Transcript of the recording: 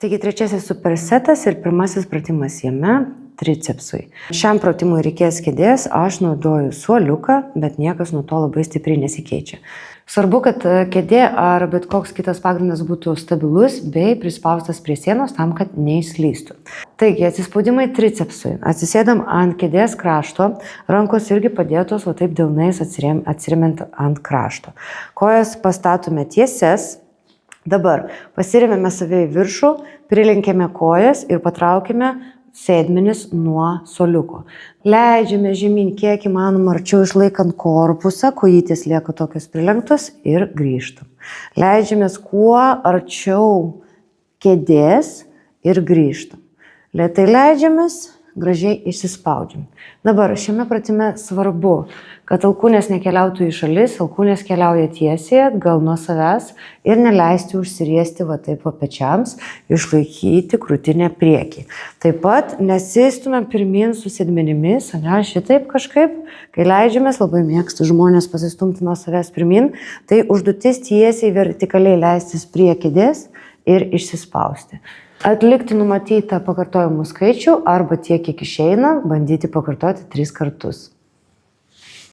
Taigi trečiasis supersetas ir pirmasis pratimas jame tricepsui. Šiam pratimui reikės kėdės, aš naudoju suoliuką, bet niekas nuo to labai stipriai nesikeičia. Svarbu, kad kėdė ar bet koks kitas pagrindas būtų stabilus bei prispaustas prie sienos tam, kad neišslystų. Taigi atsispaudimai tricepsui. Atsisėdam ant kėdės krašto, rankos irgi padėtos, o taip delnais atsiremiant ant krašto. Kojas pastatome tiesias. Dabar pasiremėme save į viršų, prilinkėme kojas ir patraukime sėdmenis nuo suoliuko. Leidžiame žemyn kiek įmanoma arčiau išlaikant korpusą, kojytės lieka tokios prilenktos ir grįžtam. Leidžiamės kuo arčiau kėdės ir grįžtam. Lėtai leidžiamės, gražiai išsispaudžiam. Dabar šiame pratime svarbu, kad alkūnės nekeliautų į šalis, alkūnės keliauja tiesiai atgal nuo savęs ir neleisti užsiriesti va taip po pečiams, išlaikyti krūtinę priekį. Taip pat nesistumėm pirmin su sėdmenimis, šitaip kažkaip, kai leidžiamės, labai mėgsta žmonės pasistumti nuo savęs pirmin, tai užduotis tiesiai vertikaliai leistis prie kėdės ir išsispausti. Atlikti numatytą pakartojimų skaičių arba tiek, kiek išeina, bandyti pakartoti 3 kartus.